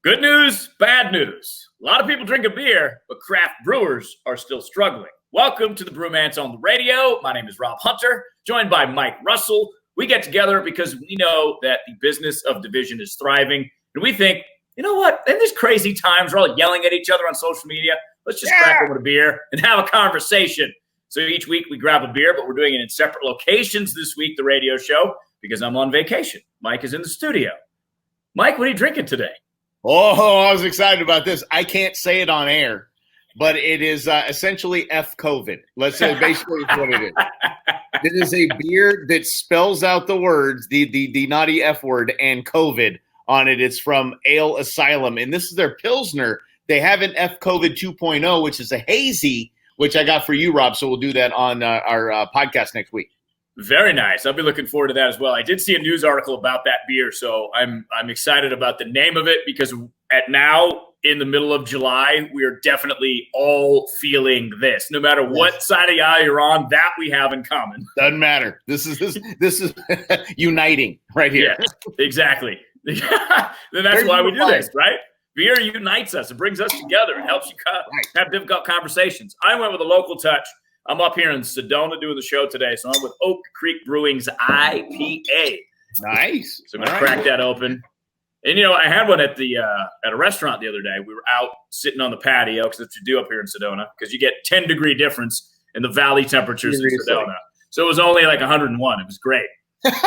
Good news, bad news. A lot of people drink a beer, but craft brewers are still struggling. Welcome to the Brewmance on the radio. My name is Rob Hunter, joined by Mike Russell. We get together because we know that the business of division is thriving. And we think, you know what? In these crazy times, we're all yelling at each other on social media. Let's just crack open a beer and have a conversation. So each week we grab a beer, but we're doing it in separate locations this week, the radio show, because I'm on vacation. Mike is in the studio. Mike, what are you drinking today? Oh, I was excited about this. I can't say it on air, but it is essentially F-COVID. Let's say basically what it is. It is a beer that spells out the words, the naughty F word and COVID on it. It's from Ale Asylum, and this is their Pilsner. They have an F-COVID 2.0, which is a hazy, which I got for you, Rob, so we'll do that on our podcast next week. Very nice. I'll be looking forward to that as well. I did see a news article about that beer, so I'm excited about the name of it because at now, in the middle of July, we are definitely all feeling this. No matter what side of the aisle you're on, that we have in common. Doesn't matter. This is uniting right here. Yeah, exactly. Then that's why we do this, right? Beer unites us. It brings us together. It helps you have difficult conversations. I went with a local touch. I'm up here in Sedona doing the show today, so I'm with Oak Creek Brewing's IPA. Nice. So I'm going to crack that open. And, you know, I had one at a restaurant the other day. We were out sitting on the patio because that's what you do up here in Sedona because you get 10-degree difference in the valley temperatures in Sedona. So it was only like 101. It was great.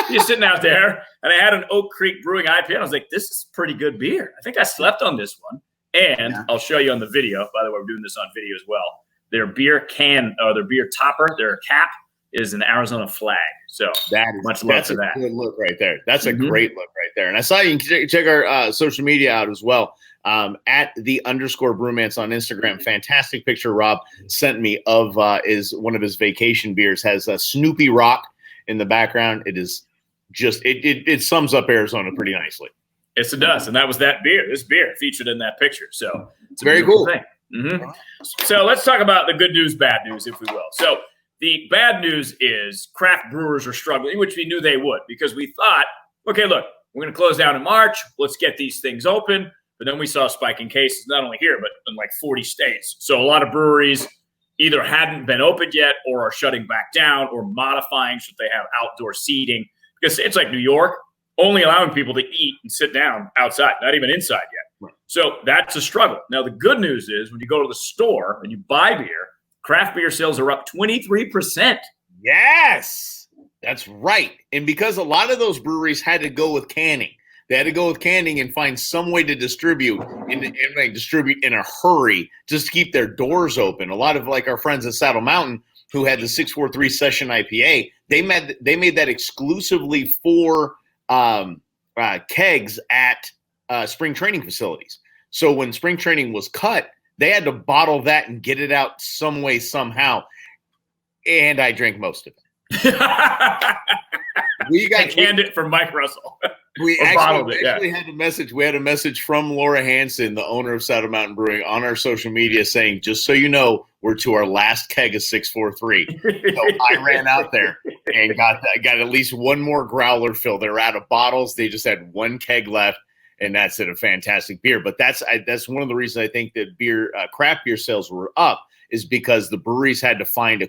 You're sitting out there, and I had an Oak Creek Brewing IPA. And I was like, this is pretty good beer. I think I slept on this one. And I'll show you on the video. By the way, we're doing this on video as well. Their beer can, or their beer topper, their cap is an Arizona flag. So that's a good look right there. That's a great look right there. And I saw you can check our social media out as well. At _Brewmance on Instagram. Fantastic picture Rob sent me of is one of his vacation beers. Has a Snoopy Rock in the background. It is just it sums up Arizona pretty nicely. Yes, it does. And that was that beer. This beer featured in that picture. So it's very cool thing. Mm-hmm. So let's talk about the good news, bad news, if we will. So the bad news is craft brewers are struggling, which we knew they would because we thought, okay, look, we're going to close down in March. Let's get these things open. But then we saw a spike in cases, not only here, but in like 40 states. So a lot of breweries either hadn't been opened yet or are shutting back down or modifying so they have outdoor seating. Because it's like New York, only allowing people to eat and sit down outside, not even inside yet. Right. So that's a struggle. Now, the good news is when you go to the store and you buy beer, craft beer sales are up 23%. Yes, that's right. And because a lot of those breweries had to go with canning. They had to go with canning and find some way to distribute in a hurry just to keep their doors open. A lot of like our friends at Saddle Mountain who had the 643 Session IPA, they made that exclusively for kegs at spring training facilities. So when spring training was cut, they had to bottle that and get it out some way, somehow. And I drank most of it. We canned it for Mike Russell. We actually had a message. We had a message from Laura Hansen, the owner of Saddle Mountain Brewing, on our social media saying, just so you know, we're to our last keg of 643. So I ran out there and got at least one more growler fill. They're out of bottles. They just had one keg left, and that's it, a fantastic beer. But that's one of the reasons I think that craft beer sales were up is because the breweries had to find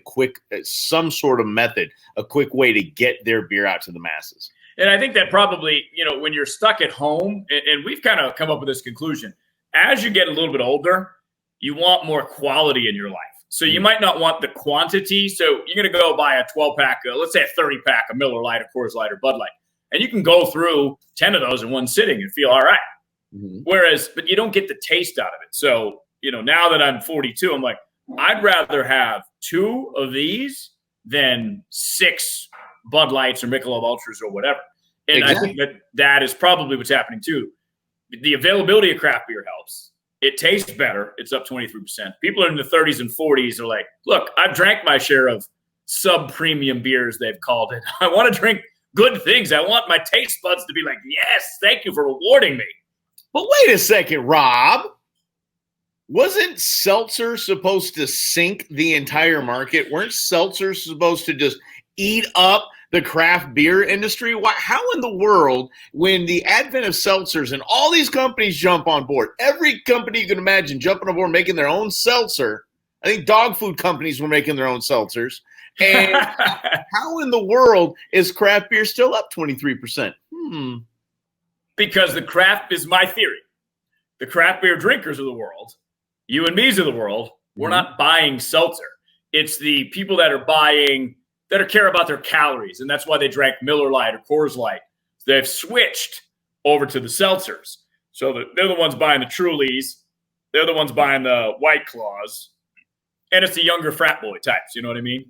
some sort of method, a quick way to get their beer out to the masses. And I think that probably, when you're stuck at home, and we've kind of come up with this conclusion, as you get a little bit older, you want more quality in your life. So you might not want the quantity. So you're going to go buy a 12-pack, let's say a 30-pack, a Miller Lite, a Coors Light, or Bud Light. And you can go through 10 of those in one sitting and feel all right. Mm-hmm. But you don't get the taste out of it. So, now that I'm 42, I'm like, I'd rather have 2 of these than 6 Bud Lights or Michelob Ultras or whatever. And exactly. I think that is probably what's happening too. The availability of craft beer helps. It tastes better. It's up 23%. People are in the 30s and 40s are like, look, I've drank my share of sub-premium beers, they've called it. I want to drink good things. I want my taste buds to be like, yes, thank you for rewarding me. But wait a second, Rob. Wasn't seltzer supposed to sink the entire market? Weren't seltzers supposed to just eat up the craft beer industry. How in the world, when the advent of seltzers and all these companies jump on board, every company you can imagine jumping on board, making their own seltzer. I think dog food companies were making their own seltzers. And how in the world is craft beer still up 23%? Because is my theory. The craft beer drinkers of the world, you and me's of the world, we're not buying seltzer. It's the people that care about their calories, and that's why they drank Miller Lite or Coors Light. They've switched over to the seltzers. So they're the ones buying the Trulies. They're the ones buying the White Claws. And it's the younger frat boy types, you know what I mean?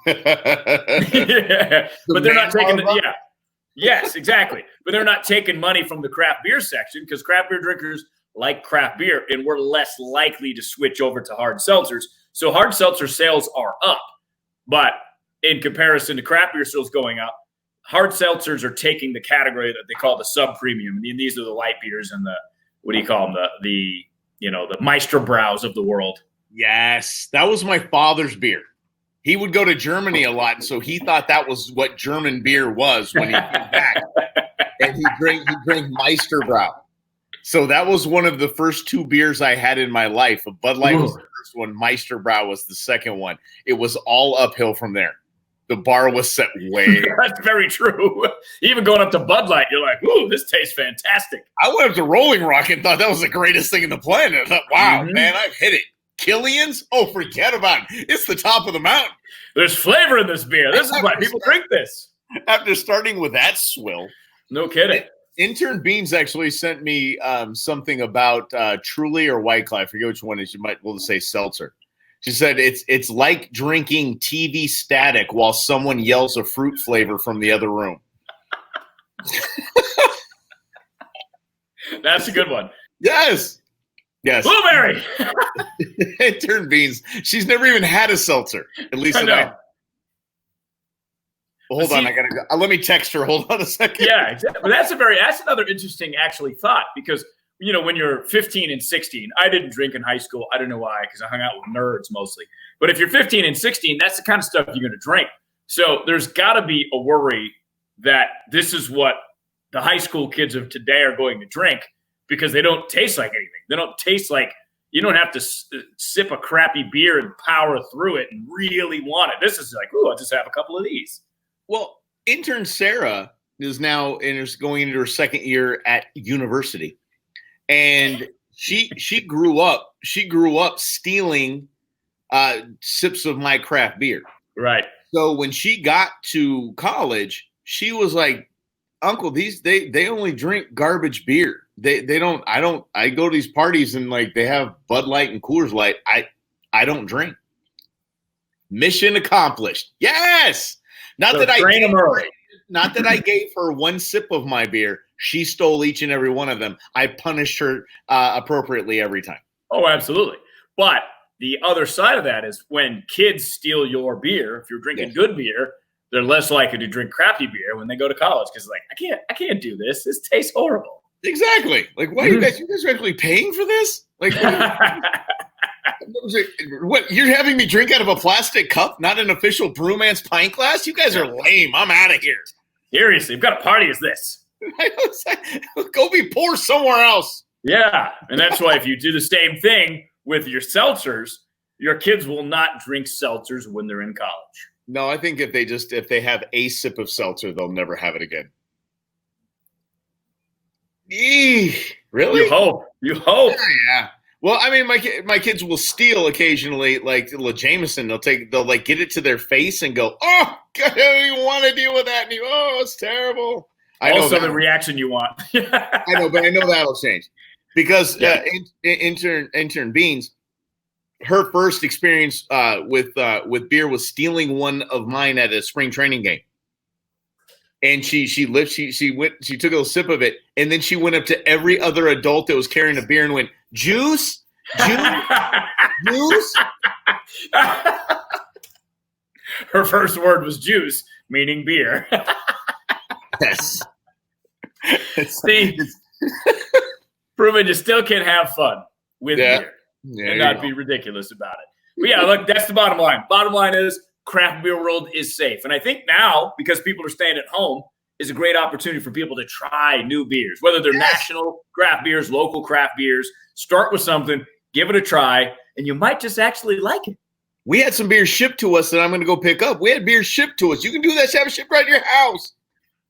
Yeah. But they're not taking Yes, exactly. But they're not taking money from the craft beer section because craft beer drinkers like craft beer, and we're less likely to switch over to hard seltzers. So hard seltzer sales are up, but in comparison to craft beer sales going up, hard seltzers are taking the category that they call the sub-premium. And these are the light beers and the Meister Brows of the world. Yes, that was my father's beer. He would go to Germany a lot, and so he thought that was what German beer was when he came back. And he drank Meisterbrow. So that was one of the first two beers I had in my life. A Bud Light was the first one. Meisterbrow was the second one. It was all uphill from there. The bar was set way. That's very true. Even going up to Bud Light, you're like, ooh, this tastes fantastic. I went up to Rolling Rock and thought that was the greatest thing in the planet. I thought, wow, man, I've hit it. Killian's? Oh, forget about it. It's the top of the mountain. There's flavor in this beer. This is why people drink this. After starting with that swill. No kidding. Intern Beans actually sent me something about Truly or White Claw. I forget which one is. You might well say seltzer. She said it's like drinking TV static while someone yells a fruit flavor from the other room. That's a good one. Yes. Blueberry. Intern Beans. She's never even had a seltzer. At least I know. Well, hold on, I gotta go. Let me text her. Hold on a second. Yeah, exactly. But that's another interesting actually thought because when you're 15 and 16, I didn't drink in high school. I don't know why, because I hung out with nerds mostly. But if you're 15 and 16, that's the kind of stuff you're going to drink. So there's got to be a worry that this is what the high school kids of today are going to drink because they don't taste like anything. They don't taste like you don't have to sip a crappy beer and power through it and really want it. This is like, ooh, I'll just have a couple of these. Well, intern Sarah is going into her second year at university, and she grew up stealing sips of my craft beer. Right. So when she got to college, she was like, "Uncle, they only drink garbage beer. They don't. I go to these parties and like they have Bud Light and Coors Light. I don't drink." Mission accomplished. Yes. Not that I gave her one sip of my beer. She stole each and every one of them. I punished her appropriately every time. Oh, absolutely. But the other side of that is when kids steal your beer, if you're drinking good beer, they're less likely to drink crappy beer when they go to college because like I can't do this. This tastes horrible. Exactly. Like, why you guys are actually paying for this? Like, what? You're having me drink out of a plastic cup, not an official Brewmance pint glass? You guys are lame. I'm out of here. Seriously, what kind of party is this? Go be poor somewhere else. Yeah, and that's why if you do the same thing with your seltzers, your kids will not drink seltzers when they're in college. No, I think if they have a sip of seltzer, they'll never have it again. Really? You hope. Yeah. Well, I mean, my kids will steal occasionally, like Jameson. They'll like get it to their face and go, "Oh, God, I don't even want to deal with that." And it's terrible. Also, the reaction you want. I know, but I know that'll change because intern Beans, her first experience with beer was stealing one of mine at a spring training game. And she took a little sip of it, and then she went up to every other adult that was carrying a beer and went, "Juice, juice." Her first word was juice, meaning beer. Yes. See, proven you still can have fun with beer and not be ridiculous about it. But yeah, look, that's the bottom line. Bottom line is craft beer world is safe. And I think now, because people are staying at home, is a great opportunity for people to try new beers, whether they're national craft beers, local craft beers. Start with something, give it a try, and you might just actually like it. We had some beer shipped to us that I'm going to go pick up. We had beer shipped to us. You can do that, have it shipped right to your house.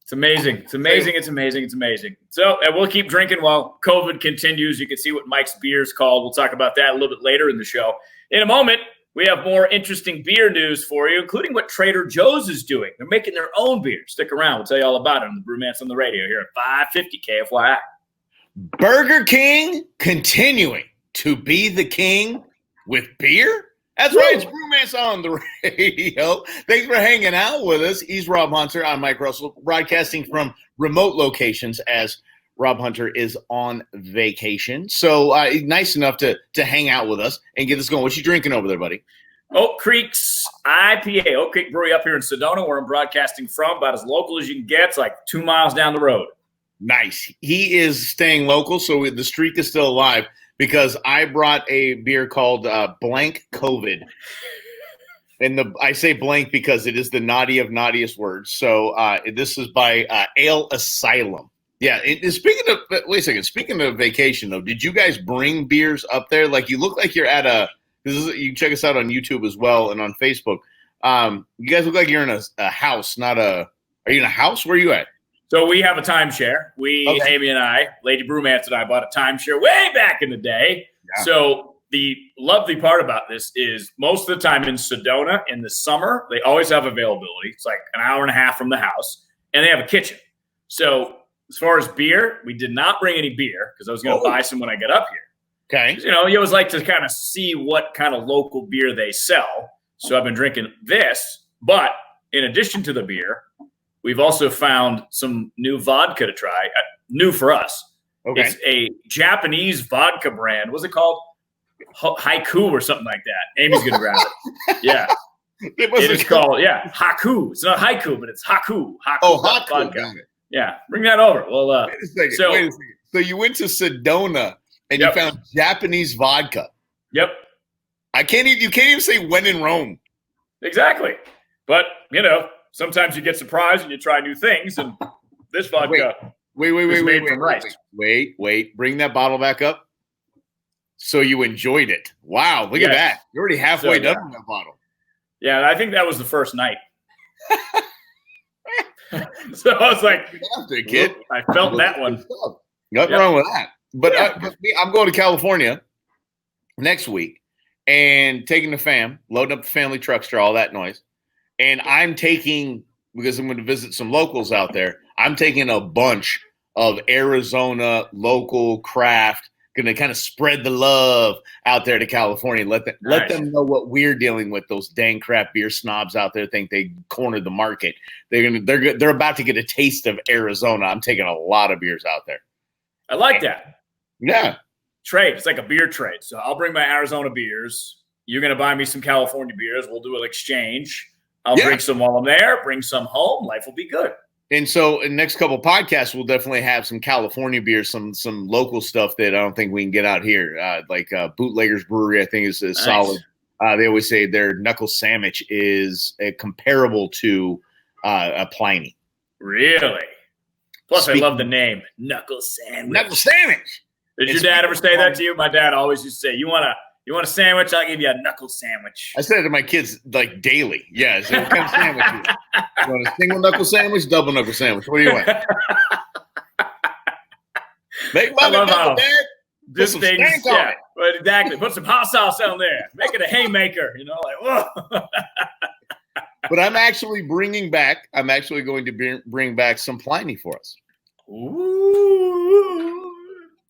It's amazing. It's amazing. It's amazing. It's amazing. So, and we'll keep drinking while COVID continues. You can see what Mike's beer is called. We'll talk about that a little bit later in the show. In a moment, we have more interesting beer news for you, including what Trader Joe's is doing. They're making their own beer. Stick around. We'll tell you all about it on the Brewmance on the radio here at 550 KFYI. Burger King continuing to be the king with beer? That's right. It's Brewmance on the radio. Thanks for hanging out with us. He's Rob Hunter. I'm Mike Russell, broadcasting from remote locations as Rob Hunter is on vacation. So nice enough to hang out with us and get us going. What you drinking over there, buddy? Oak Creek's IPA. Oak Creek Brewery up here in Sedona, where I'm broadcasting from, about as local as you can get. It's like 2 miles down the road. Nice. He is staying local, so the streak is still alive. Because I brought a beer called Blank COVID. And I say blank because it is the naughty of naughtiest words. So this is by Ale Asylum. Yeah. Speaking of vacation, though, did you guys bring beers up there? Like, you look like you're at you can check us out on YouTube as well and on Facebook. You guys look like you're in a house, are you in a house? Where are you at? So we have a timeshare. Amy and I, Lady Brewmance and I, bought a timeshare way back in the day. Yeah. So the lovely part about this is most of the time in Sedona in the summer, they always have availability. It's like an hour and a half from the house, and they have a kitchen. So as far as beer, we did not bring any beer because I was going to buy some when I get up here. Okay. You always like to kind of see what kind of local beer they sell. So I've been drinking this, but in addition to the beer, we've also found some new vodka to try, new for us. Okay. It's a Japanese vodka brand. What's it called? Haiku or something like that. Amy's going to grab it. Yeah. It is called, Haku. It's not haiku, but it's Haku. Haku vodka. Yeah. Bring that over. Well, wait a second. So you went to Sedona and you found Japanese vodka. Yep. You can't even say when in Rome. Exactly. But, sometimes you get surprised and you try new things, and this vodka is made from rice. Wait. Bring that bottle back up. So you enjoyed it. Wow, look at that. You're already halfway done with that bottle. Yeah, I think that was the first night. So I was like, kid. I felt that one. Nothing wrong with that. But I'm going to California next week and taking the fam, loading up the family truckster, all that noise. And I'm taking, because I'm going to visit some locals out there, I'm taking a bunch of Arizona local craft, going to kind of spread the love out there to California. Let them know what we're dealing with. Those dang craft beer snobs out there think they cornered the market. They're about to get a taste of Arizona. I'm taking a lot of beers out there. I like that. Yeah. Trade. It's like a beer trade. So I'll bring my Arizona beers. You're going to buy me some California beers. We'll do an exchange. I'll drink some while I'm there, bring some home. Life will be good. And so in the next couple of podcasts, we'll definitely have some California beers, some local stuff that I don't think we can get out here. Like Bootlegger's Brewery, I think is nice. Solid. They always say their knuckle sandwich is comparable to a Pliny. Really? Plus, I love the name, Knuckle Sandwich. Knuckle Sandwich. Did your dad ever say that to you? My dad always used to say, you want a sandwich? I'll give you a knuckle sandwich. I say it to my kids like daily. Yeah. So what kind of sandwich you want? You want a single knuckle sandwich, double knuckle sandwich? What do you want? Make my knuckle, Dad. This thing, exactly. Put some hot sauce on there. Make it a haymaker. Whoa. But I'm actually going to bring back some Pliny for us. Ooh.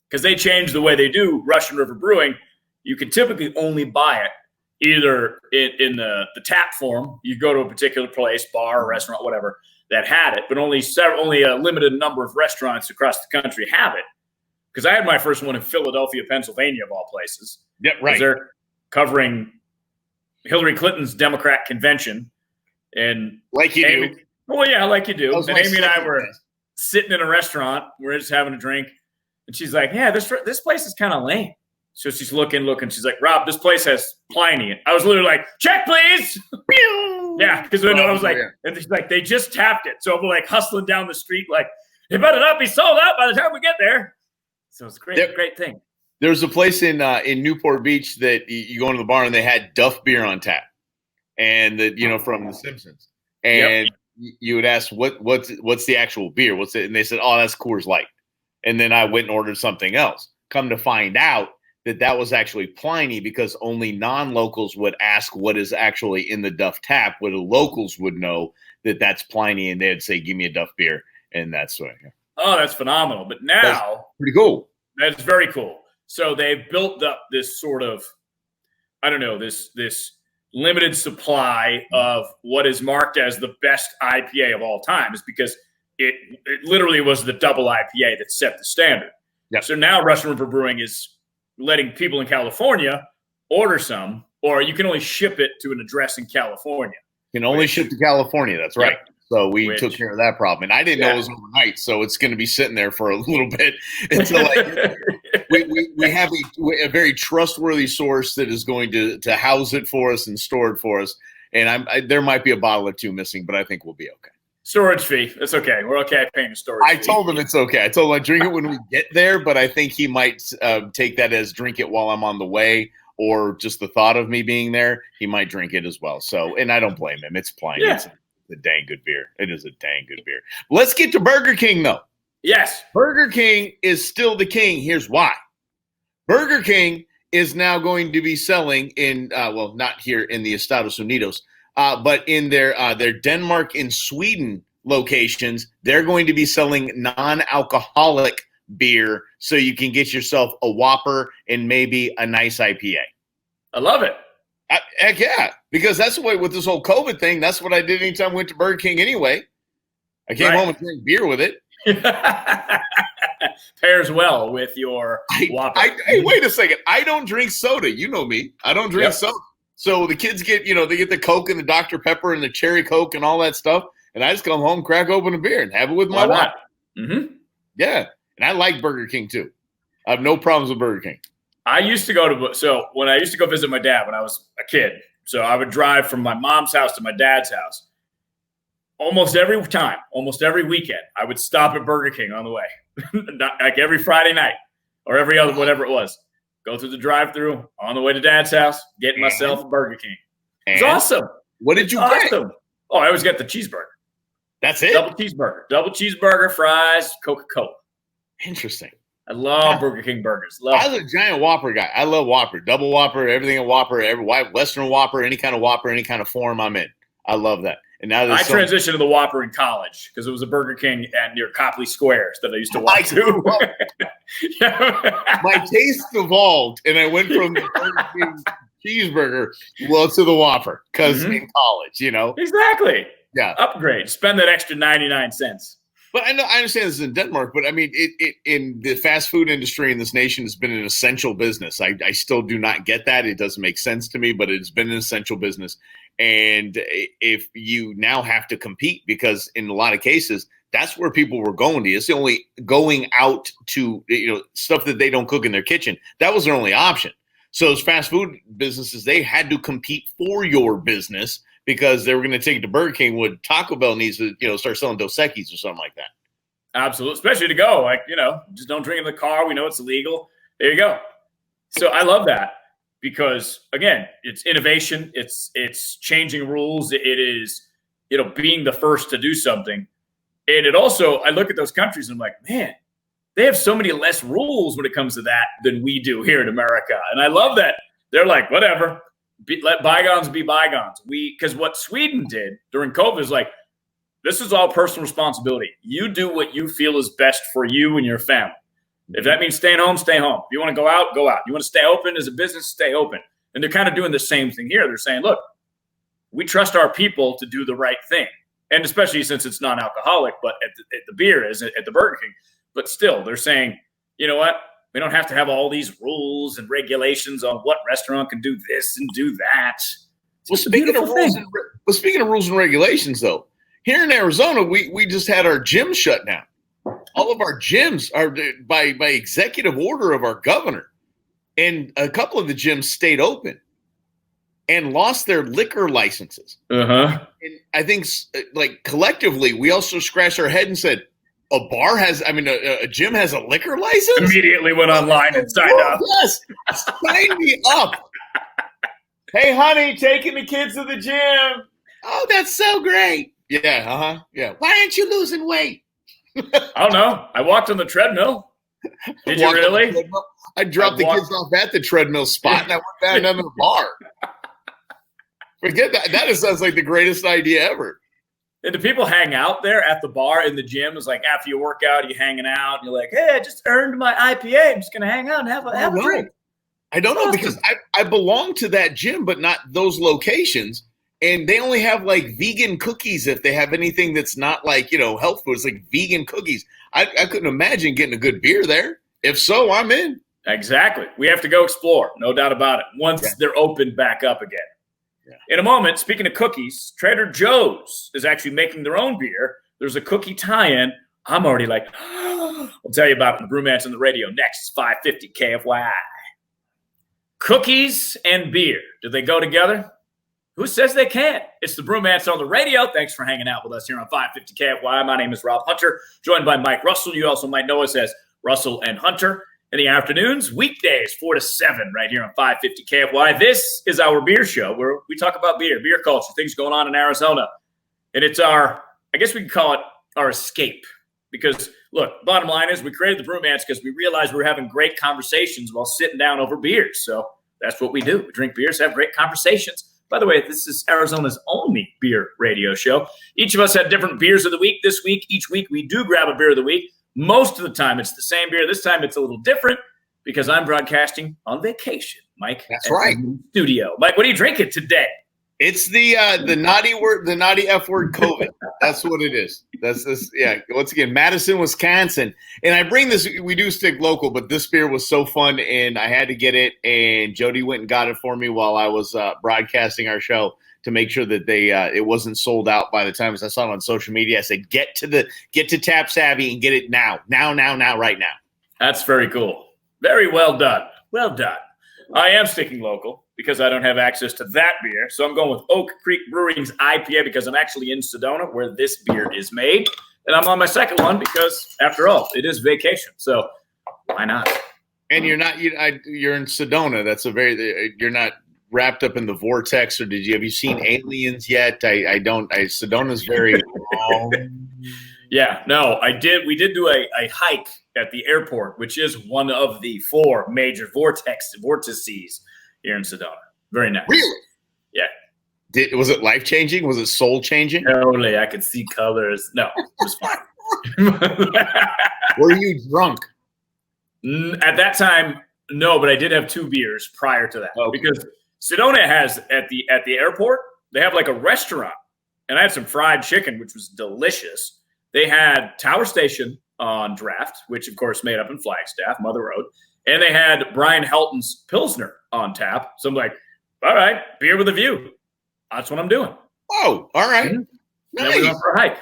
Because they changed the way they do Russian River Brewing. You can typically only buy it either in the tap form. You go to a particular place, bar, restaurant, whatever, that had it, but only a limited number of restaurants across the country have it. Because I had my first one in Philadelphia, Pennsylvania, of all places. Yep, right. They're covering Hillary Clinton's Democrat convention. And like you do. Well, yeah, like you do. And Amy and I were sitting in a restaurant. We're just having a drink. And she's like, yeah, this place is kind of lame. So she's looking. She's like, Rob, this place has Pliny. I was literally like, check, please. Yeah, because I was like, and it's like they just tapped it, so we're like hustling down the street, like it better not be sold out by the time we get there. So it's great thing. There's a place in Newport Beach that you go into the bar and they had Duff beer on tap, and that from The Simpsons, and you would ask what's the actual beer, what's it, and they said, oh, that's Coors Light, and then I went and ordered something else. Come to find out that was actually Pliny, because only non-locals would ask what is actually in the Duff tap, where the locals would know that that's Pliny, and they'd say, give me a Duff beer, and that's what. Oh, that's phenomenal. But now that's pretty cool. That's very cool. So they've built up this sort of, I don't know, this limited supply of what is marked as the best IPA of all time, is because it literally was the double IPA that set the standard. Yep. So now Russian River Brewing is letting people in California order some, or you can only ship it to an address in California. You can only ship to California. That's right. Yep. So we took care of that problem. And I didn't know it was overnight, so it's going to be sitting there for a little bit until we have a very trustworthy source that is going to house it for us and store it for us. And there might be a bottle or two missing, but I think we'll be okay. Storage fee. That's okay. We're okay paying a storage fee. I told him it's okay. I told him I drink it when we get there, but I think he might take that as drink it while I'm on the way, or just the thought of me being there. He might drink it as well. So, and I don't blame him. It's Pliny. Yeah. It's a dang good beer. It is a dang good beer. Let's get to Burger King, though. Yes. Burger King is still the king. Here's why. Burger King is now going to be selling in, not here in the Estados Unidos, but in their Denmark and Sweden locations. They're going to be selling non-alcoholic beer, so you can get yourself a Whopper and maybe a nice IPA. I love it. Heck yeah, because that's the way with this whole COVID thing. That's what I did anytime I went to Burger King anyway. I came home and drank beer with it. Pairs well with your Whopper. Hey, wait a second. I don't drink soda. You know me. I don't drink soda. So the kids get, they get the Coke and the Dr. Pepper and the Cherry Coke and all that stuff. And I just come home, crack open a beer, and have it with my Whopper. Mm-hmm. Yeah. And I like Burger King too. I have no problems with Burger King. When I used to go visit my dad when I was a kid, so I would drive from my mom's house to my dad's house. Almost every weekend, I would stop at Burger King on the way, like every Friday night or every other, whatever it was. Go through the drive-through on the way to Dad's house, getting myself a Burger King. It's awesome. What did you get? Oh, I always get the cheeseburger. That's it? Double cheeseburger, fries, Coca-Cola. Interesting. I love Burger King burgers. I was a giant Whopper guy. I love Whopper. Double Whopper, everything a Whopper, every Western Whopper, any kind of Whopper, any kind of form I'm in. I love that. And now I transitioned to the Whopper in college because it was a Burger King near Copley Squares that I used to walk to. My taste evolved, and I went from the Burger King cheeseburger to the Whopper because in college, Exactly. Yeah. Upgrade. Spend that extra 99 cents. But I understand this is in Denmark, but I mean, it in the fast food industry in this nation has been an essential business. I still do not get that. It doesn't make sense to me, but it's been an essential business. And if you now have to compete, because in a lot of cases, that's where people were going to. It's the only going out to, stuff that they don't cook in their kitchen. That was their only option. So those fast food businesses, they had to compete for your business, because they were going to take it to Burger King when Taco Bell needs to, start selling Dos Equis or something like that. Absolutely. Especially to go, just don't drink in the car. We know it's illegal. There you go. So I love that because, again, it's innovation. It's changing rules. It is, being the first to do something. And it also, I look at those countries and I'm like, man, they have so many less rules when it comes to that than we do here in America. And I love that. They're like, whatever. Let bygones be bygones. Because what Sweden did during COVID is like, this is all personal responsibility. You do what you feel is best for you and your family. If that means staying home, stay home. If you want to go out, go out. You want to stay open as a business, stay open. And they're kind of doing the same thing here. They're saying, look, we trust our people to do the right thing. And especially since it's non-alcoholic, but at the beer is at the Burger King. But still, they're saying, you know what? We don't have to have all these rules and regulations on what restaurant can do this and do that. Well, speaking of rules and regulations, though, here in Arizona, we just had our gyms shut down. All of our gyms are by executive order of our governor, and a couple of the gyms stayed open. and lost their liquor licenses. Uh-huh. And I think, like, collectively, we also scratched our head and said, a gym has a liquor license? Immediately went online and signed up. Yes, sign me up. Hey, honey, taking the kids to the gym. Oh, that's so great. Yeah, uh-huh. Yeah. Why aren't you losing weight? I don't know. I walked on the treadmill. Did you really? I dropped the kids off at the treadmill spot and I went down to the bar. Forget that. That sounds like the greatest idea ever. And do people hang out there at the bar in the gym? It's like after you work out, you hanging out, and you're like, hey, I just earned my IPA. I'm just going to hang out and have a drink. I don't know because I belong to that gym, but not those locations. And they only have like vegan cookies if they have anything that's not like, health food. It's like vegan cookies. I couldn't imagine getting a good beer there. If so, I'm in. Exactly. We have to go explore. No doubt about it. Once they're opened back up again. Yeah. In a moment, speaking of cookies, Trader Joe's is actually making their own beer. There's a cookie tie-in. I'm already like, I'll tell you about it in the Brewmance on the radio next. 550 KFY. Cookies and beer. Do they go together? Who says they can't? It's the Brewmance on the radio. Thanks for hanging out with us here on 550 KFY. My name is Rob Hunter, joined by Mike Russell. You also might know us as Russell and Hunter. In the afternoons, weekdays, 4 to 7, right here on 550 KFY. This is our beer show where we talk about beer culture, things going on in Arizona. And it's I guess we can call it our escape. Because, look, bottom line is we created the Brewmance because we realized we were having great conversations while sitting down over beers. So that's what we do. We drink beers, have great conversations. By the way, this is Arizona's only beer radio show. Each of us had different beers of the week. This week, each week, we do grab a beer of the week. Most of the time, it's the same beer. This time, it's a little different because I'm broadcasting on vacation, Mike. That's right. Studio. Mike, what are you drinking today? It's the naughty word, the naughty F word, COVID. That's what it is. That's this. Yeah. Once again, Madison, Wisconsin. And I bring this. We do stick local, but this beer was so fun, and I had to get it. And Jody went and got it for me while I was broadcasting our show to make sure that it wasn't sold out by the time I saw it on social media. I said, get to Tap Savvy and get it now, right now. That's very cool. Very well done. Well done. I am sticking local because I don't have access to that beer. So I'm going with Oak Creek Brewing's IPA because I'm actually in Sedona where this beer is made. And I'm on my second one because, after all, it is vacation. So why not? And you're in Sedona. That's you're not wrapped up in the vortex, or have you seen Aliens yet? I don't. Sedona's very long. Yeah, no, I did. We did do a hike at the airport, which is one of the 4 major vortices here in Sedona. Very nice. Really? Yeah. Was it life-changing? Was it soul-changing? Totally. I could see colors. No, it was fine. Were you drunk? At that time, no, but I did have 2 beers prior to that. Okay. Because Sedona has, at the airport, they have like a restaurant. And I had some fried chicken, which was delicious. They had Tower Station on draft, which, of course, made up in Flagstaff, Mother Road. And they had Brian Helton's Pilsner on tap. So I'm like, all right, beer with a view. That's what I'm doing. Oh, all right. Mm-hmm. Nice. We went for a hike.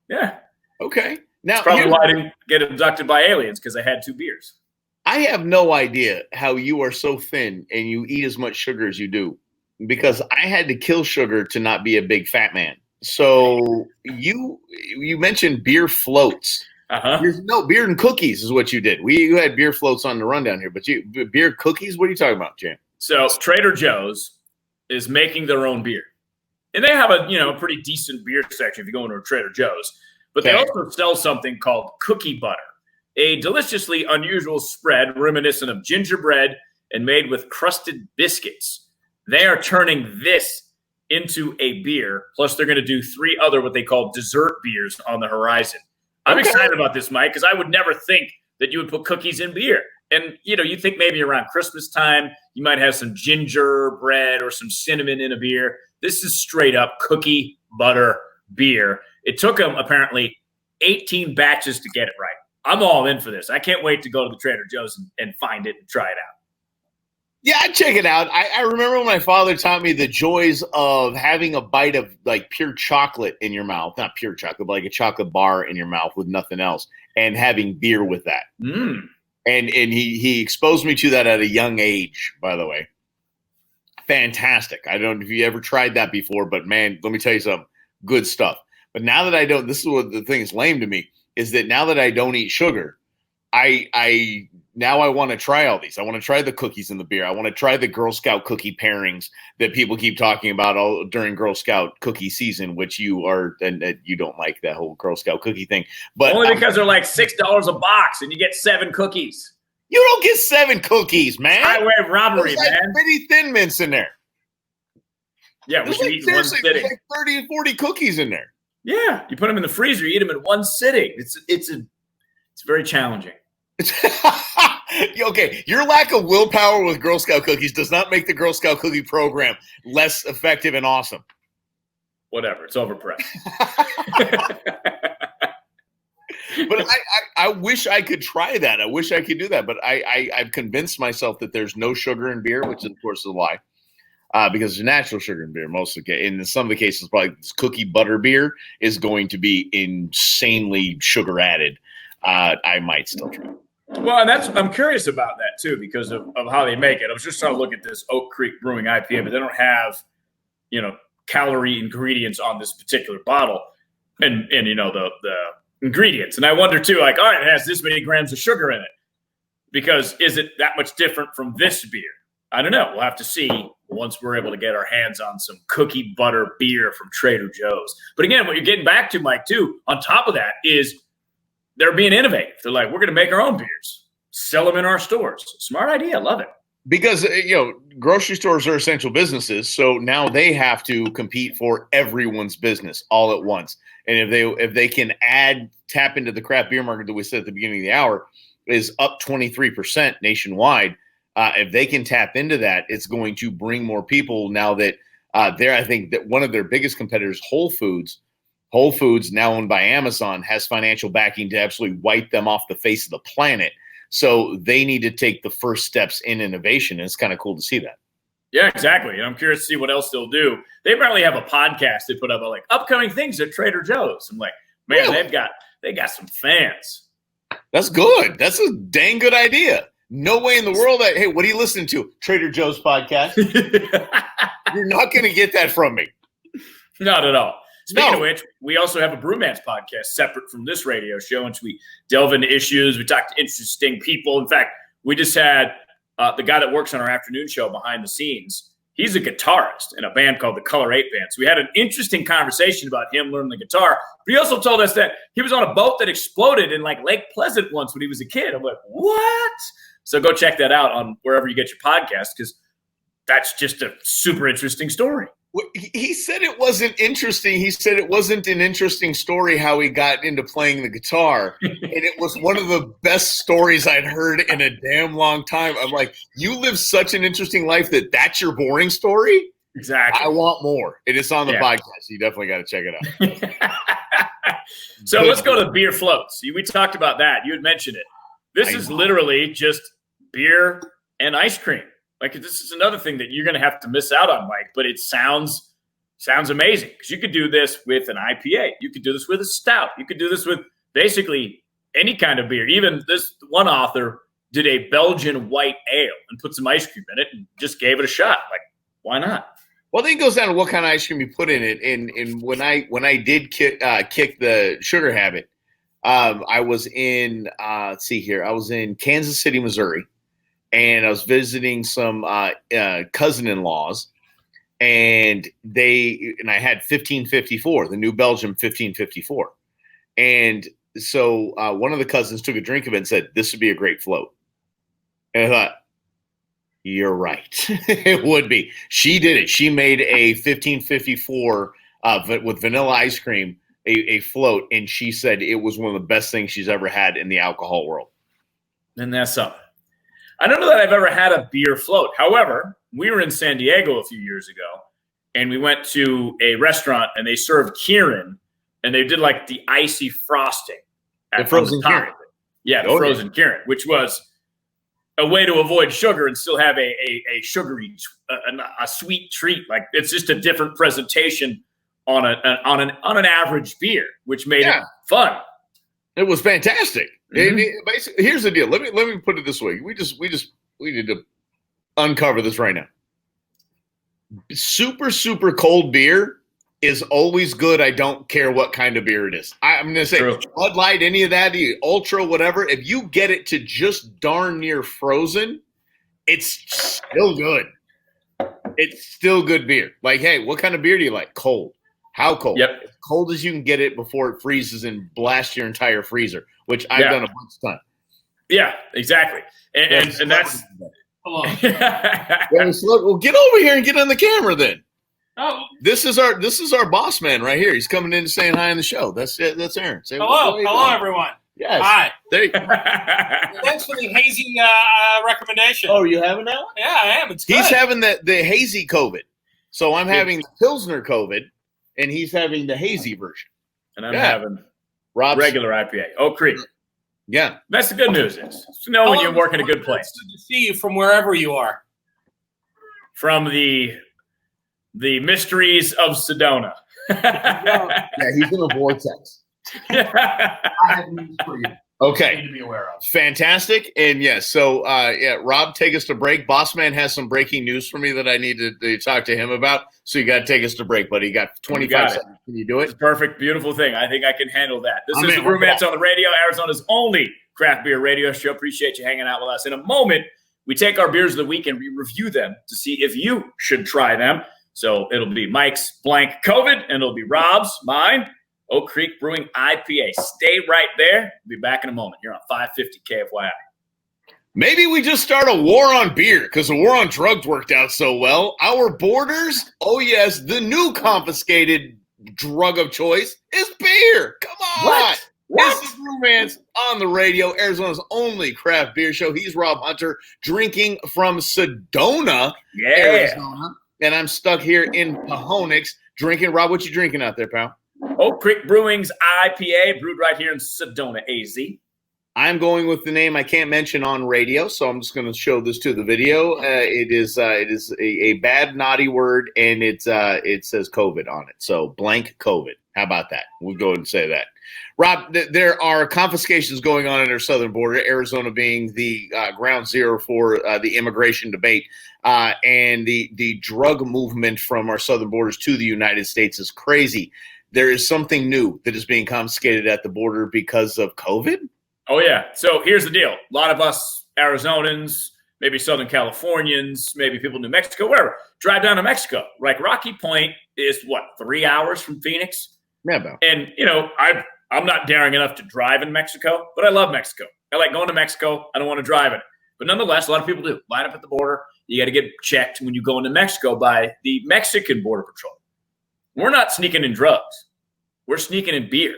Yeah. Okay. Now, that's probably why I didn't get abducted by aliens, because I had 2 beers. I have no idea how you are so thin and you eat as much sugar as you do, because I had to kill sugar to not be a big fat man. So you mentioned beer floats. Uh-huh. No, beer and cookies is what you did. You had beer floats on the rundown here, but beer cookies? What are you talking about, Jam? So Trader Joe's is making their own beer. And they have a pretty decent beer section if you go into a Trader Joe's. But they also sell something called cookie butter, a deliciously unusual spread reminiscent of gingerbread and made with crusted biscuits. They are turning this into a beer, plus they're going to do 3 other what they call dessert beers on the horizon. I'm excited about this, Mike, because I would never think that you would put cookies in beer. And, you think maybe around Christmas time, you might have some gingerbread or some cinnamon in a beer. This is straight up cookie butter beer. It took them apparently 18 batches to get it right. I'm all in for this. I can't wait to go to the Trader Joe's and find it and try it out. Yeah, I'd check it out. I remember when my father taught me the joys of having a bite of like pure chocolate in your mouth. Not pure chocolate, but like a chocolate bar in your mouth with nothing else, and having beer with that. Mm. And he exposed me to that at a young age, by the way. fantastic. I don't know if you ever tried that before, but man, let me tell you something, good stuff. But now that I don't, this is what the thing is lame to me, is that now that I don't eat sugar, I now I want to try all these. I want to try the cookies and the beer. I want to try the Girl Scout cookie pairings that people keep talking about all during Girl Scout cookie season, which you are, and you don't like that whole Girl Scout cookie thing. But only because they're like $6 a box and you get 7 cookies. You don't get 7 cookies, man. Highway robbery, There's like man. Pretty Thin Mints in there. Yeah, we should eat in one sitting. Like 30 and 40 cookies in there. Yeah, you put them in the freezer, you eat them in one sitting. It's very challenging. Okay, your lack of willpower with Girl Scout cookies does not make the Girl Scout cookie program less effective and awesome. Whatever, it's overpriced. But I wish I could try that. I wish I could do that. But I've convinced myself that there's no sugar in beer, which of course is a lie. Because there's natural sugar in beer most of the cases. In some of the cases, probably this cookie butter beer is going to be insanely sugar added. I might still try. Well, and I'm curious about that too because of how they make it. I was just trying to look at this Oak Creek Brewing IPA, but they don't have, calorie ingredients on this particular bottle, and the ingredients. And I wonder too, like, all right, it has this many grams of sugar in it, because is it that much different from this beer? I don't know. We'll have to see once we're able to get our hands on some cookie butter beer from Trader Joe's. But again, what you're getting back to, Mike, too, on top of that is they're being innovative. They're like, we're going to make our own beers, sell them in our stores. Smart idea. Love it. Because, grocery stores are essential businesses. So now they have to compete for everyone's business all at once. And if they can tap into the craft beer market that we said at the beginning of the hour is up 23% nationwide. If they can tap into that, it's going to bring more people now that I think that one of their biggest competitors, Whole Foods, now owned by Amazon, has financial backing to absolutely wipe them off the face of the planet. So they need to take the first steps in innovation. And it's kind of cool to see that. Yeah, exactly. And I'm curious to see what else they'll do. They apparently have a podcast they put up about like upcoming things at Trader Joe's. I'm like, man, really? they got some fans. That's good. That's a dang good idea. No way in the world that, hey, what are you listening to? Trader Joe's podcast. You're not going to get that from me. Not at all. Speaking of which, we also have a Brewmance podcast separate from this radio show, in which we delve into issues. We talk to interesting people. In fact, we just had the guy that works on our afternoon show behind the scenes. He's a guitarist in a band called the Color 8 Band. So we had an interesting conversation about him learning the guitar. But he also told us that he was on a boat that exploded in like Lake Pleasant once when he was a kid. I'm like, what? So go check that out on wherever you get your podcast, because that's just a super interesting story. He said it wasn't interesting. He said it wasn't an interesting story how he got into playing the guitar. And it was one of the best stories I'd heard in a damn long time. I'm like, you live such an interesting life that's your boring story? Exactly. I want more. It is on the podcast. You definitely got to check it out. So let's go to beer floats. We talked about that. You had mentioned it. This is literally just beer and ice cream. Like, this is another thing that you're going to have to miss out on, Mike, but it sounds amazing, because you could do this with an IPA. You could do this with a stout. You could do this with basically any kind of beer. Even this one author did a Belgian white ale and put some ice cream in it and just gave it a shot. Like, why not? Well, I think it goes down to what kind of ice cream you put in it. And when I did kick the sugar habit, I was in I was in Kansas City, Missouri. And I was visiting some cousin-in-laws, and I had 1554, the New Belgium 1554. And so one of the cousins took a drink of it and said, this would be a great float. And I thought, you're right. It would be. She did it. She made a 1554 with vanilla ice cream, a float, and she said it was one of the best things she's ever had in the alcohol world. And that's something. I don't know that I've ever had a beer float. However, we were in San Diego a few years ago, and we went to a restaurant, and they served Kirin, and they did like the icy frosting. The frozen Kirin. Yeah, the frozen Kirin, which was a way to avoid sugar and still have a sugary, a sweet treat. Like, it's just a different presentation on an average beer, which made it fun. It was fantastic. Mm-hmm. Here's the deal. Let me put it this way. We need to uncover this right now. super, super cold beer is always good. I don't care what kind of beer it is. I'm going to say True. Bud Light, any of that, the Ultra, whatever. If you get it to just darn near frozen, it's still good. It's still good beer. Like, hey, what kind of beer do you like? Cold. How cold? Yep. As cold as you can get it before it freezes and blasts your entire freezer, which I've done a bunch of times. Yeah, exactly. And that's Hello. Well, get over here and get on the camera then. Oh, This is our boss man right here. He's coming in and saying hi on the show. That's Aaron. Say, hello, everyone. Yes. Hi. There you Thanks for the hazy recommendation. Oh, you having that one? Yeah, I am. It's good. He's having the hazy COVID. So I'm having the Pilsner COVID, and he's having the hazy version. And I'm having Rob's regular IPA. Oak Creek. Yeah. That's the good news is to know when you work in a good place. It's good to see you from wherever you are. From the mysteries of Sedona. Yeah, he's in a vortex. I have news for you. Okay. To be aware of. Fantastic. And yes, so Rob, take us to break. Bossman has some breaking news for me that I need to talk to him about. So you got to take us to break, buddy. You got 25 seconds. Can you do It's it? a perfect, beautiful thing. I think I can handle that. This I'm is in. the Brewmance on the radio, Arizona's only craft beer radio show. Appreciate you hanging out with us. In a moment, we take our beers of the week and we review them to see if you should try them. So it'll be Mike's blank COVID, and it'll be Rob's, mine, Oak Creek Brewing IPA. Stay right there. We'll be back in a moment. You're on 550 KFYI. Maybe we just start a war on beer because the war on drugs worked out so well. Our borders, oh yes, the new confiscated drug of choice is beer. Come on. What? This is Brewmance on the radio, Arizona's only craft beer show. He's Rob Hunter, drinking from Sedona, Arizona. And I'm stuck here in Pahonix drinking. Rob, what you drinking out there, pal? Oak Creek Brewing's IPA, brewed right here in Sedona, AZ. I'm going with the name I can't mention on radio, so I'm just going to show this to the video. It is a bad, naughty word, and it says COVID on it. So blank COVID. How about that? We'll go ahead and say that. Rob, there are confiscations going on at our southern border, Arizona being the ground zero for the immigration debate. And the drug movement from our southern borders to the United States is crazy. There is something new that is being confiscated at the border because of COVID. Oh, yeah. So here's the deal. A lot of us Arizonans, maybe Southern Californians, maybe people in New Mexico, wherever, drive down to Mexico. Like Rocky Point is, 3 hours from Phoenix? Yeah, about. And, I'm not daring enough to drive in Mexico, but I love Mexico. I like going to Mexico. I don't want to drive in it. But nonetheless, a lot of people do. Line up at the border. You got to get checked when you go into Mexico by the Mexican Border Patrol. We're not sneaking in drugs. We're sneaking in beer.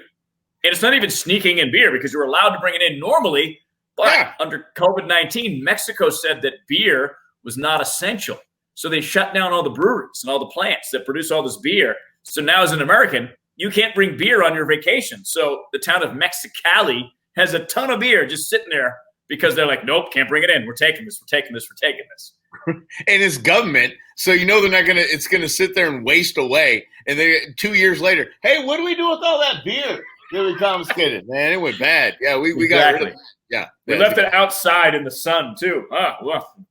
And it's not even sneaking in beer because you're allowed to bring it in normally. But under COVID-19, Mexico said that beer was not essential. So they shut down all the breweries and all the plants that produce all this beer. So now as an American, you can't bring beer on your vacation. So the town of Mexicali has a ton of beer just sitting there because they're like, nope, can't bring it in. We're taking this. We're taking this. We're taking this. And it's government, so they're not gonna. It's gonna sit there and waste away. And they 2 years later, hey, what do we do with all that beer that we confiscated? Man, it went bad. Yeah, we got rid of it. Yeah, we left it outside in the sun too. Well,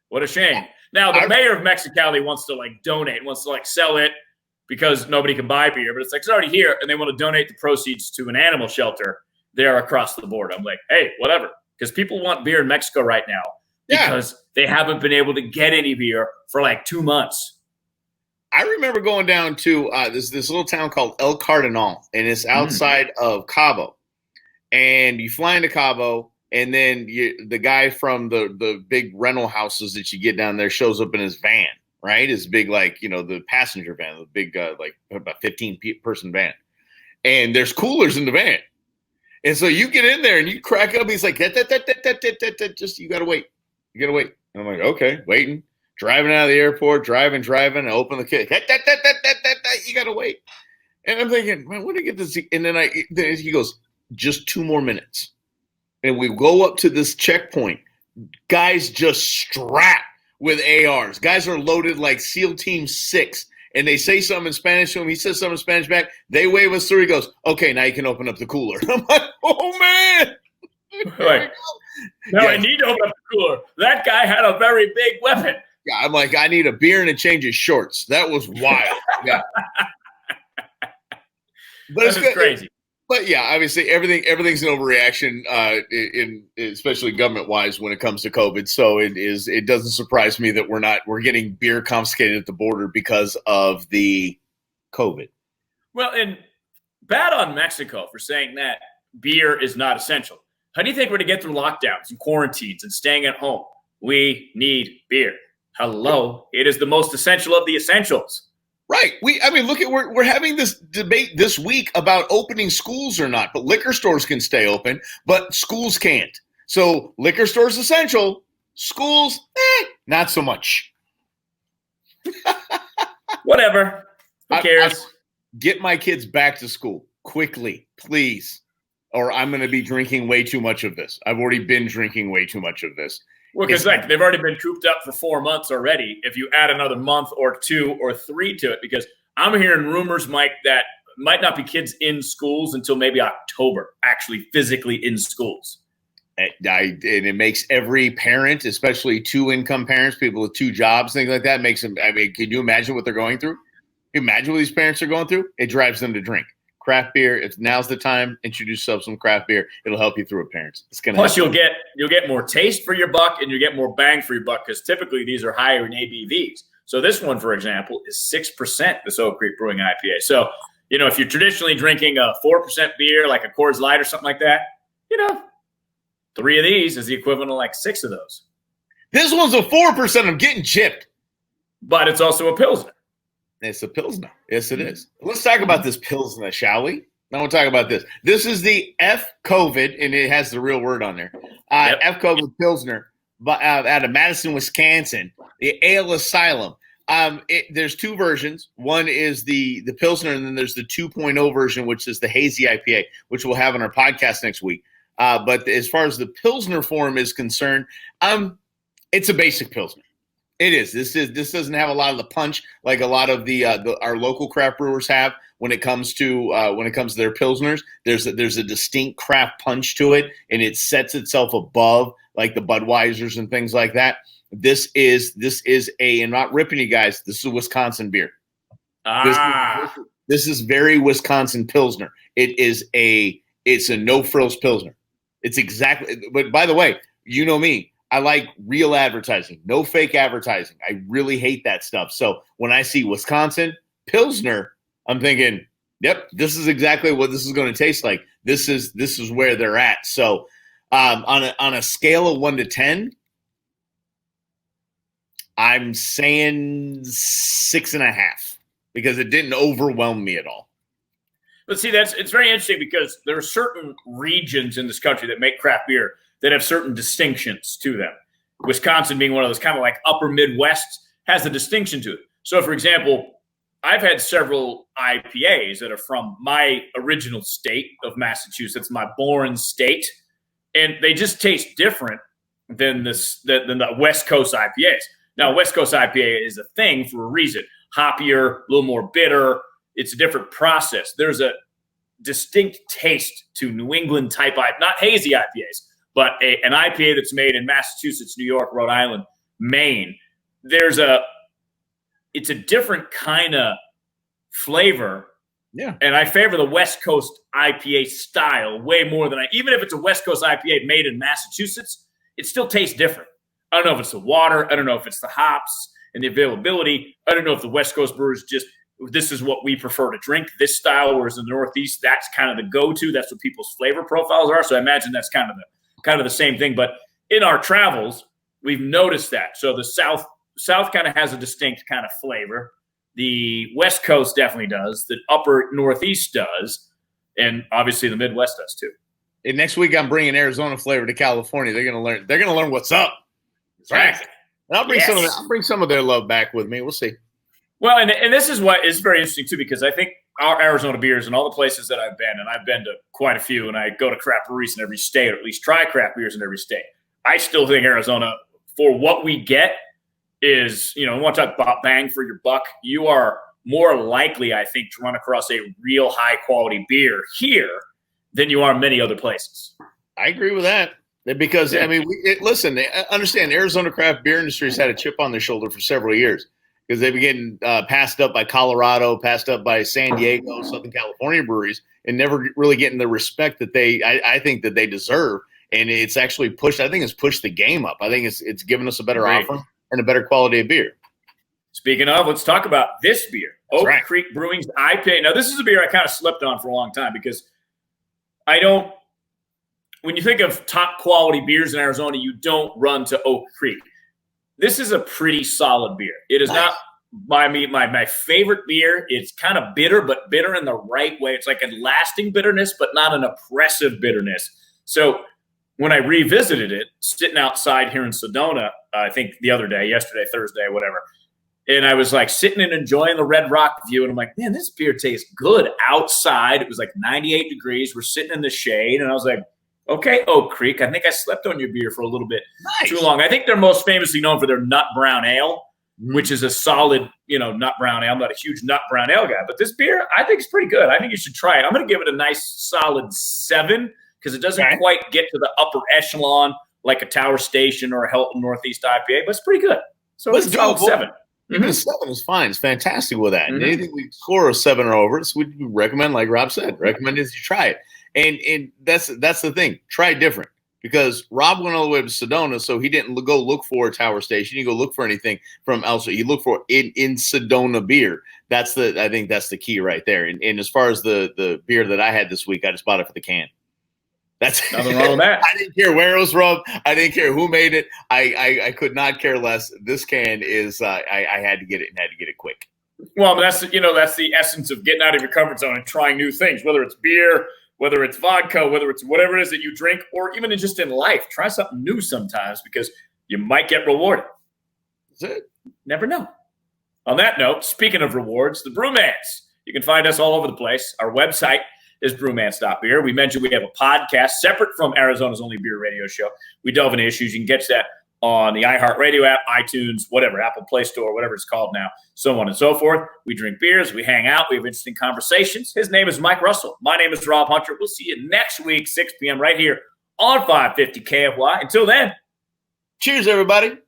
what a shame. Now the mayor of Mexicali wants to donate, wants to sell it because nobody can buy beer, but it's already here, and they want to donate the proceeds to an animal shelter there across the border. I'm like, hey, whatever, because people want beer in Mexico right now. Because they haven't been able to get any beer for 2 months. I remember going down to this little town called El Cardinal, and it's outside of Cabo. And you fly into Cabo, and then the guy from the big rental houses that you get down there shows up in his van, right? His big, the passenger van, the big, about 15-person van. And there's coolers in the van. And so you get in there, and you crack up. He's like, just you got to wait. You got to wait. And I'm like, okay, waiting. Driving out of the airport, driving, I open the kit. You got to wait. And I'm thinking, man, when do I get this? And then he goes, just 2 more minutes. And we go up to this checkpoint. Guys just strapped with ARs. Guys are loaded like SEAL Team 6. And they say something in Spanish to him. He says something in Spanish back. They wave us through. He goes, okay, now you can open up the cooler. I'm like, oh, man. I need to open up the cooler. That guy had a very big weapon. Yeah, I'm like, I need a beer and a change of shorts. That was wild. Yeah. But That is crazy. But yeah, obviously everything's an overreaction, in especially government wise when it comes to COVID. So it doesn't surprise me that we're getting beer confiscated at the border because of the COVID. Well, and bad on Mexico for saying that beer is not essential. How do you think we're going to get through lockdowns and quarantines and staying at home? We need beer. Hello, it is the most essential of the essentials. Right. Look at we're having this debate this week about opening schools or not, but liquor stores can stay open, but schools can't. So liquor stores essential, schools, not so much. Whatever. Who cares? Get my kids back to school quickly, please, or I'm going to be drinking way too much of this. I've already been drinking way too much of this. Well, because they've already been cooped up for 4 months already. If you add another month or 2 or 3 to it, because I'm hearing rumors, Mike, that might not be kids in schools until maybe October, actually physically in schools. And it makes every parent, especially 2-income parents, people with 2 jobs, things like that, makes them. Can you imagine what they're going through? Can you imagine what these parents are going through? It drives them to drink craft beer. If now's the time, introduce yourself some craft beer. It'll help you through it, parents. It's gonna. Plus, you'll get more taste for your buck, and you get more bang for your buck because typically these are higher in ABVs. So this one, for example, is 6%. This Oak Creek Brewing IPA. So if you're traditionally drinking a 4% beer like a Coors Light or something like that, 3 of these is the equivalent of like 6 of those. This one's a 4%. I'm getting chipped. But it's also a Pilsner. It's a Pilsner. Yes, it is. Let's talk about this Pilsner, shall we? Now we'll talk about this. This is the FVck, and it has the real word on there. FVck Pilsner out of Madison, Wisconsin, the Ale Asylum. There's 2 versions. One is the Pilsner, and then there's the 2.0 version, which is the Hazy IPA, which we'll have on our podcast next week. But as far as the Pilsner form is concerned, it's a basic Pilsner. It is. This doesn't have a lot of the punch like a lot of our local craft brewers have when it comes to their pilsners. There's a distinct craft punch to it, and it sets itself above like the Budweisers and things like that. This is I'm not ripping you guys. This is a Wisconsin beer. This is very Wisconsin Pilsner. It's a no frills Pilsner. It's exactly. But by the way, you know me. I like real advertising, no fake advertising. I really hate that stuff. So when I see Wisconsin Pilsner, I'm thinking, yep, this is exactly what this is going to taste like. This is where they're at. So on a scale of 1 to 10, I'm saying 6.5 because it didn't overwhelm me at all. But see, it's very interesting because there are certain regions in this country that make craft beer that have certain distinctions to them. Wisconsin being one of those kind of like upper Midwest has a distinction to it. So, for example, I've had several IPAs that are from my original state of Massachusetts, my born state, and they just taste different than the West Coast IPAs. Now, West Coast IPA is a thing for a reason. Hoppier, a little more bitter. It's a different process. There's a distinct taste to New England type IPA, not hazy IPAs. But an IPA that's made in Massachusetts, New York, Rhode Island, Maine, it's a different kind of flavor. Yeah. And I favor the West Coast IPA style way more than even if it's a West Coast IPA made in Massachusetts, it still tastes different. I don't know if it's the water. I don't know if it's the hops and the availability. I don't know if the West Coast brewers this is what we prefer to drink, this style, whereas in the Northeast, that's kind of the go-to. That's what people's flavor profiles are. So I imagine that's kind of the same thing. But in our travels, we've noticed that. So the South kind of has a distinct kind of flavor. The West Coast definitely does. The upper Northeast does. And obviously the Midwest does too. And next week I'm bringing Arizona flavor to California. They're going to learn what's up. Right. And I'll bring some of their love back with me. We'll see. Well, and this is what is very interesting too, because I think our Arizona beers and all the places that I've been to quite a few, and I go to craft breweries in every state, or at least try craft beers in every state. I still think Arizona, for what we get, is, we want to talk about bang for your buck. You are more likely, I think, to run across a real high quality beer here than you are in many other places. I agree with that. Because, I mean, listen, understand, Arizona craft beer industry has had a chip on their shoulder for several years because they've been getting passed up by Colorado, passed up by San Diego, Southern California breweries, and never really getting the respect that I think that they deserve. And it's actually pushed, I think it's pushed the game up. I think it's given us a better offering and a better quality of beer. Speaking of, let's talk about this beer, Oak Creek Brewing's IPA. Now, this is a beer I kind of slept on for a long time because when you think of top quality beers in Arizona, you don't run to Oak Creek. This is a pretty solid beer. It is not my favorite beer. It's kind of bitter, but bitter in the right way. It's like a lasting bitterness, but not an oppressive bitterness. So when I revisited it, sitting outside here in Sedona, I think the other day, yesterday, Thursday, whatever, and I was like sitting and enjoying the Red Rock view, and I'm like, man, this beer tastes good outside. It was like 98 degrees. We're sitting in the shade, and I was like, okay, Oak Creek, I think I slept on your beer for a little bit too long. I think they're most famously known for their nut brown ale, which is a solid, nut brown ale. I'm not a huge nut brown ale guy, but this beer, I think is pretty good. I think you should try it. I'm going to give it a nice solid 7 because it doesn't quite get to the upper echelon like a Tower Station or a Helton Northeast IPA, but it's pretty good. So it's a solid 7. Even a 7 is fine. It's fantastic with that. And anything we score a 7 or over, so we recommend, like Rob said, recommend is you try it. And that's the thing. Try different because Rob went all the way to Sedona, so he didn't go look for a Tower Station. He didn't go look for anything from elsewhere. He looked for in Sedona beer. I think that's the key right there. And as far as the beer that I had this week, I just bought it for the can. That's nothing wrong with that. I didn't care where it was from. I didn't care who made it. I could not care less. This can is I had to get it and had to get it quick. Well, that's the essence of getting out of your comfort zone and trying new things, whether it's beer, whether it's vodka, whether it's whatever it is that you drink, or even just in life. Try something new sometimes because you might get rewarded. That's it. Never know. On that note, speaking of rewards, the Brewmance. You can find us all over the place. Our website is brewmance.beer. We mentioned we have a podcast separate from Arizona's only beer radio show. We delve into issues. You can catch that on the iHeartRadio app, iTunes, whatever, Apple Play Store, whatever it's called now, so on and so forth. We drink beers, we hang out, we have interesting conversations. His name is Mike Russell. My name is Rob Hunter. We'll see you next week, 6 p.m. right here on 550 KFY. Until then, cheers, everybody.